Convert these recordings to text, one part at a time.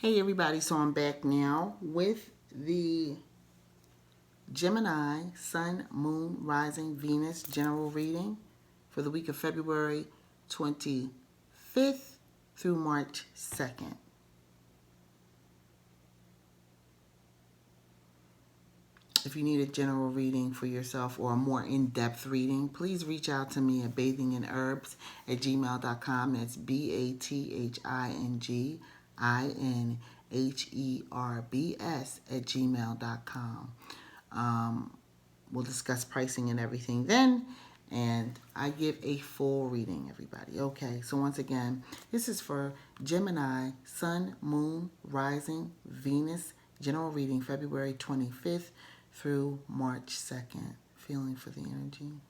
Hey everybody, so I'm back now with the Gemini Sun, Moon, Rising, Venus general reading for the week of February 25th through March 2nd. If you need a general reading for yourself or a more in-depth reading, please reach out to me at bathinginherbs@gmail.com. That's bathinginherbs@gmail.com. We'll discuss pricing and everything then, and I give a full reading, everybody. Okay, so once again, this is for Gemini, Sun, Moon, Rising, Venus, general reading February 25th through March 2nd. Feeling for the energy.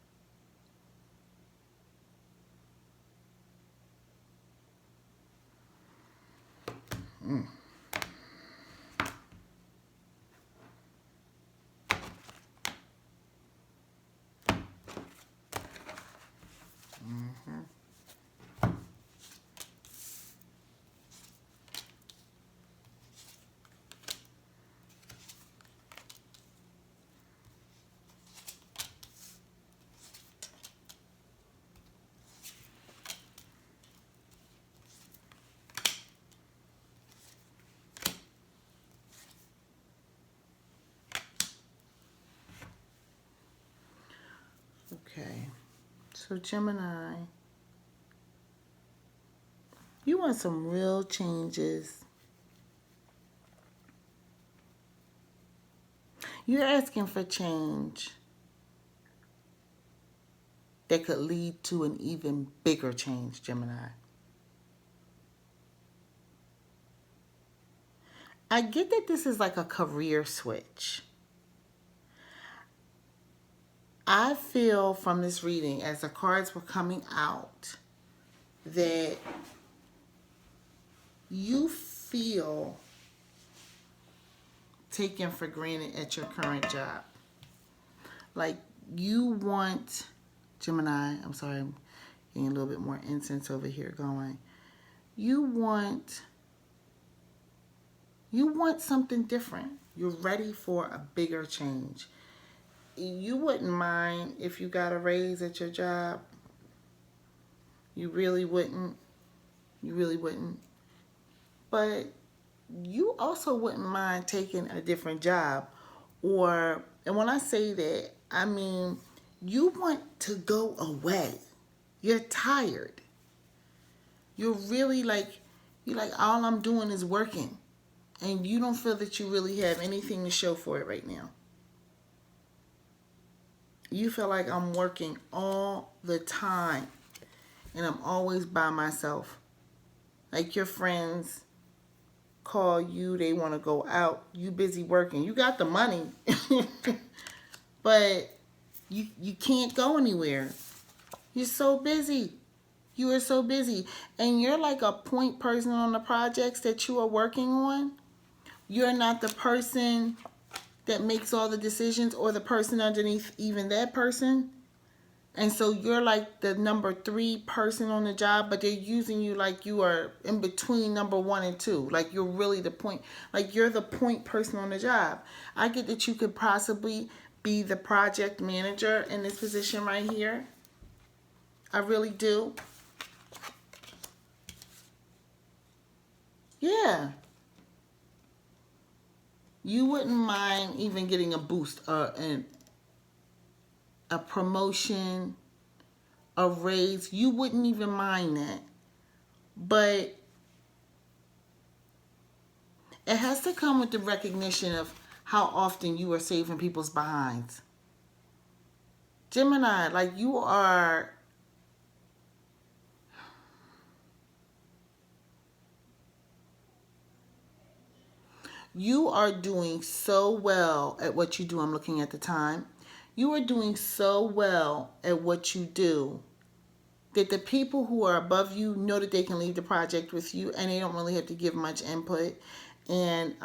Okay, so Gemini, you want some real changes. You're asking for change that could lead to an even bigger change, Gemini. I get that this is like a career switch. I feel from this reading, as the cards were coming out, that you feel taken for granted at your current job. Like you want, Gemini, I'm sorry, I'm getting a little bit more incense over here going. You want something different. You're ready for a bigger change. You wouldn't mind if you got a raise at your job. You really wouldn't. You really wouldn't. But you also wouldn't mind taking a different job. And when I say that, I mean, you want to go away. You're tired. You're really you're like, all I'm doing is working. And you don't feel that you really have anything to show for it right now. You feel like I'm working all the time and I'm always by myself. Like your friends call you, they want to go out, you busy working. You got the money, but you can't go anywhere. You're so busy. You are so busy. And you're like a point person on the projects that you are working on. You're not the person that makes all the decisions or the person underneath even that person. And so you're like the number 3 person on the job, but they're using you like you are in between number 1 and 2. Like you're really the point, like you're the point person on the job. I get that you could possibly be the project manager in this position right here. I really do. Yeah. You wouldn't mind even getting a boost and a promotion, a raise. You wouldn't even mind that. But it has to come with the recognition of how often you are saving people's behinds. Gemini, like you are doing so well at what you do. I'm looking at the time. You are doing so well at what you do that the people who are above you know that they can leave the project with you and they don't really have to give much input. And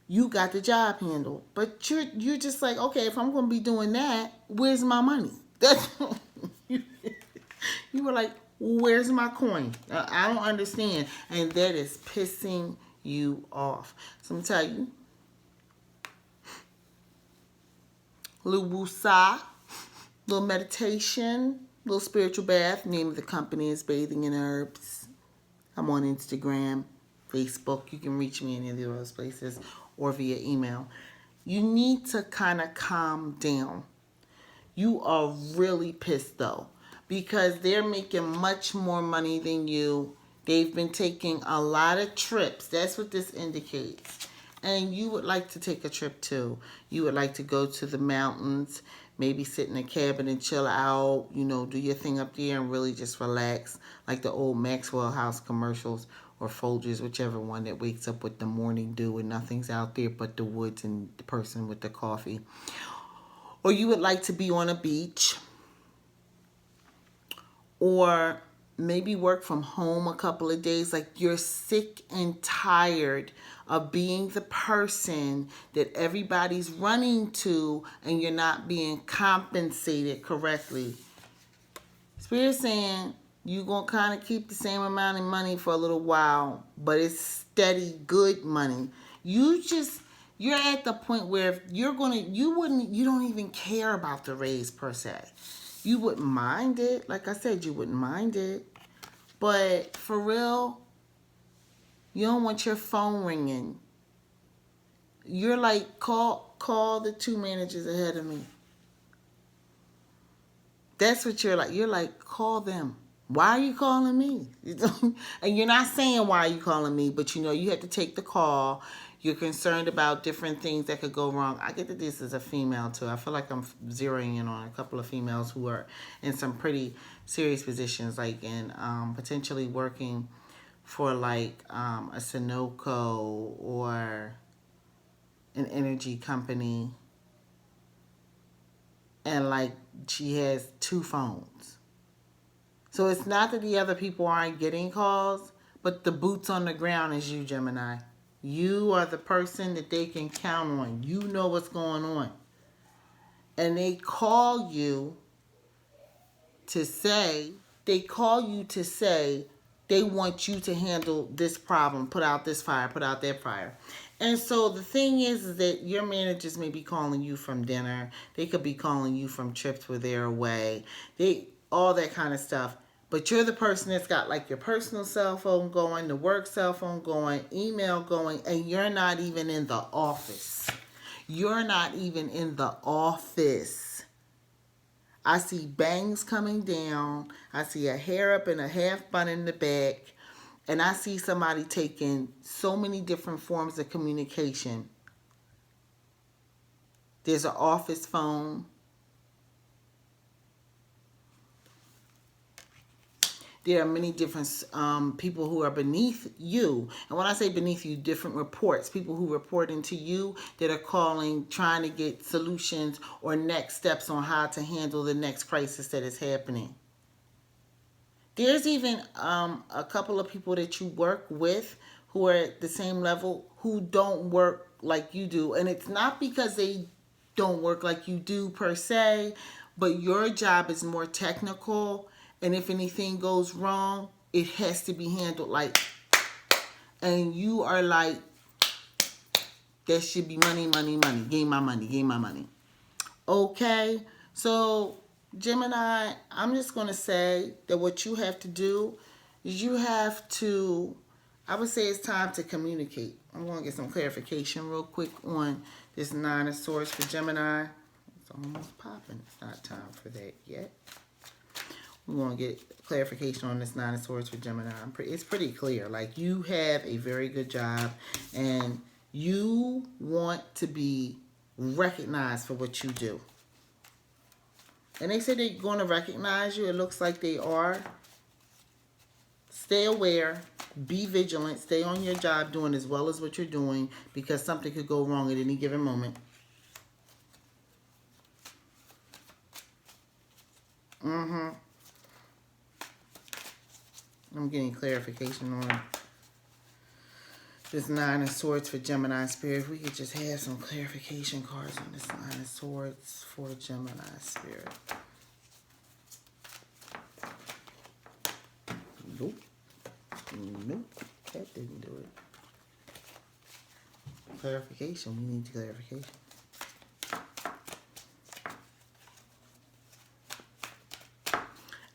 you got the job handled. But you're just like, okay, if I'm going to be doing that, where's my money? That's you were like, where's my coin? I don't understand. And that is pissing you off. So I'm going to tell you, little woosah, little meditation, little spiritual bath. Name of the company is Bathing in Herbs. I'm on Instagram, Facebook. You can reach me in any of those places or via email. You need to kind of calm down. You are really pissed though, because they're making much more money than you. They've been taking a lot of trips. That's what this indicates. And you would like to take a trip too. You would like to go to the mountains, maybe sit in a cabin and chill out, you know, do your thing up there and really just relax, like the old Maxwell House commercials or Folgers, whichever one that wakes up with the morning dew and nothing's out there but the woods and the person with the coffee. Or you would like to be on a beach, or maybe work from home a couple of days. Like you're sick and tired of being the person that everybody's running to and you're not being compensated correctly. Spirit's saying you're going to kind of keep the same amount of money for a little while, but it's steady, good money. You're at the point where if you don't even care about the raise per se. You wouldn't mind it. Like I said, you wouldn't mind it. But for real, you don't want your phone ringing. You're like, call the 2 managers ahead of me. That's what you're like. You're like, call them. Why are you calling me? And you're not saying why are you calling me, but you know you have to take the call. You're concerned about different things that could go wrong. I get that this is a female too. I feel like I'm zeroing in on a couple of females who are in some pretty serious positions, like in potentially working for like a Sunoco or an energy company. And like she has 2 phones. So it's not that the other people aren't getting calls, but the boots on the ground is you, Gemini. You are the person that they can count on. You know what's going on. And they call you to say they want you to handle this problem, put out this fire, put out that fire. And so the thing is that your managers may be calling you from dinner. They could be calling you from trips where they're away. All that kind of stuff. But you're the person that's got like your personal cell phone going, the work cell phone going, email going, and you're not even in the office. You're not even in the office. I see bangs coming down. I see a hair up and a half bun in the back. And I see somebody taking so many different forms of communication. There's an office phone. There are many different people who are beneath you. And when I say beneath you, different reports. People who report into you that are calling, trying to get solutions or next steps on how to handle the next crisis that is happening. There's even a couple of people that you work with who are at the same level who don't work like you do. And it's not because they don't work like you do per se, but your job is more technical. And if anything goes wrong, it has to be handled like, and you are like, there should be money, money, money. Give my money, give my money. Okay, so Gemini, I'm just going to say that what you have to do is you have to, I would say it's time to communicate. I'm going to get some clarification real quick on this 9 of Swords for Gemini. It's almost popping. It's not time for that yet. We're going to get clarification on this 9 of Swords for Gemini. It's pretty clear. Like, you have a very good job, and you want to be recognized for what you do. And they say they're going to recognize you. It looks like they are. Stay aware. Be vigilant. Stay on your job doing as well as what you're doing, because something could go wrong at any given moment. I'm getting clarification on this 9 of Swords for Gemini Spirit. If we could just have some clarification cards on this 9 of Swords for Gemini Spirit. Nope. Nope. That didn't do it. Clarification. We need clarification.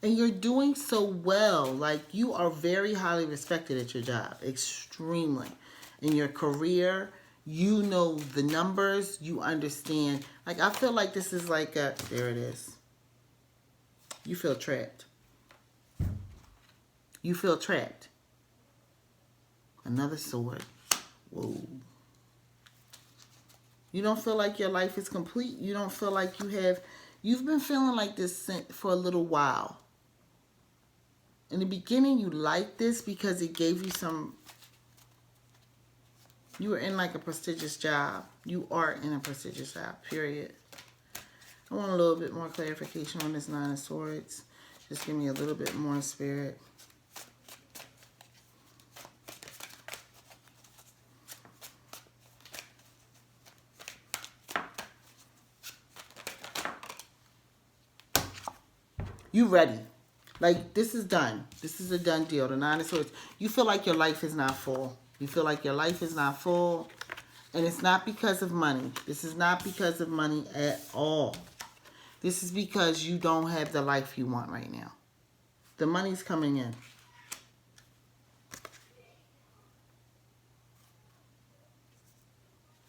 And you're doing so well. Like, you are very highly respected at your job. Extremely. In your career, you know the numbers. You understand. Like, I feel like this is like a... There it is. You feel trapped. You feel trapped. Another sword. Whoa. You don't feel like your life is complete. You don't feel like you have... You've been feeling like this for a little while. In the beginning, you liked this because it gave you some... You were in like a prestigious job. You are in a prestigious job, period. I want a little bit more clarification on this Nine of Swords. Just give me a little bit more spirit. You ready. Like, this is done. This is a done deal. The Nine of Swords. You feel like your life is not full. You feel like your life is not full. And it's not because of money. This is not because of money at all. This is because you don't have the life you want right now. The money's coming in.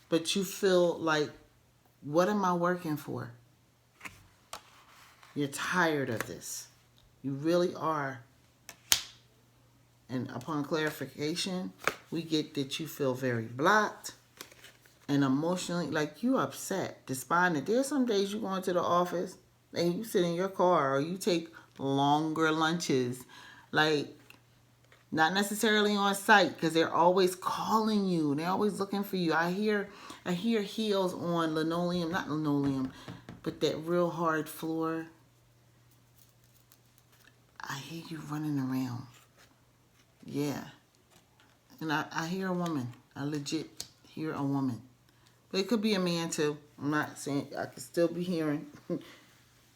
But you feel like, what am I working for? You're tired of this. You really are. And upon clarification, we get that you feel very blocked and emotionally, like, you upset, despondent. There's some days you go into the office and you sit in your car or you take longer lunches. Like, not necessarily on site because they're always calling you. They're always looking for you. I hear heels on linoleum, not linoleum, but that real hard floor. I hear you running around. Yeah. And I hear a woman. I legit hear a woman. But it could be a man too. I'm not saying, I could still be hearing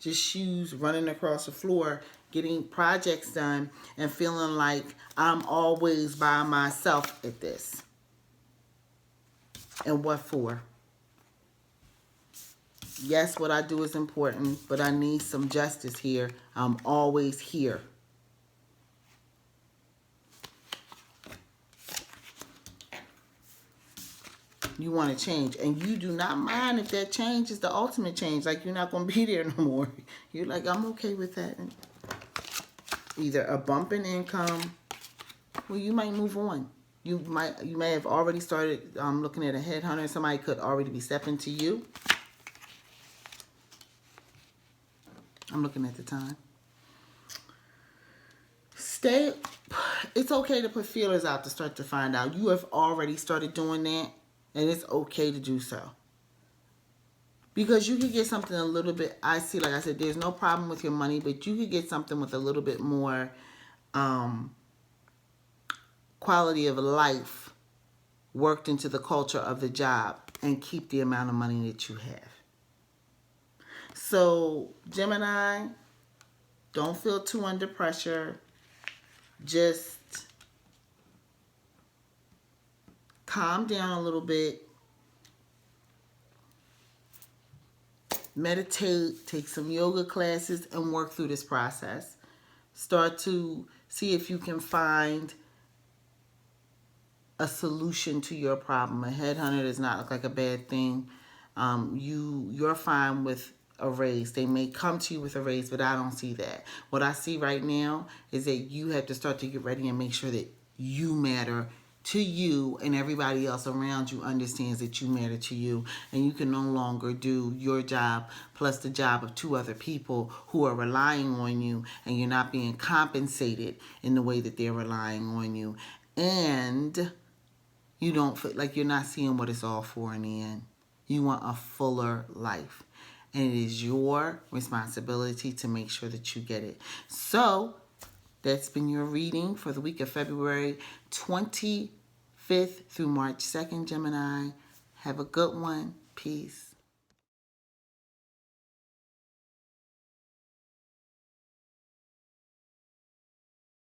just shoes running across the floor, getting projects done, and feeling like I'm always by myself at this. And what for? Yes, what I do is important, but I need some justice here. I'm always here. You want to change, and you do not mind if that change is the ultimate change. Like, you're not going to be there no more. You're like, I'm okay with that. Either a bump in income, well, you might move on. You may have already started looking at a headhunter. Somebody could already be stepping to you. I'm looking at the time. It's okay to put feelers out to start to find out. You have already started doing that, and it's okay to do so. Because you could get something a little bit, I see, like I said, there's no problem with your money, but you could get something with a little bit more quality of life worked into the culture of the job and keep the amount of money that you have. So, Gemini, don't feel too under pressure. Just calm down a little bit. Meditate, take some yoga classes, and work through this process. Start to see if you can find a solution to your problem. A headhunter does not look like a bad thing. You're fine with a raise. They may come to you with a raise, but I don't see that. What I see right now is that you have to start to get ready and make sure that you matter to you, and everybody else around you understands that you matter to you, and you can no longer do your job plus the job of 2 other people who are relying on you, and you're not being compensated in the way that they're relying on you, and you don't feel like you're not seeing what it's all for in the end. You want a fuller life. And it is your responsibility to make sure that you get it. So, that's been your reading for the week of February 25th through March 2nd, Gemini. Have a good one. Peace.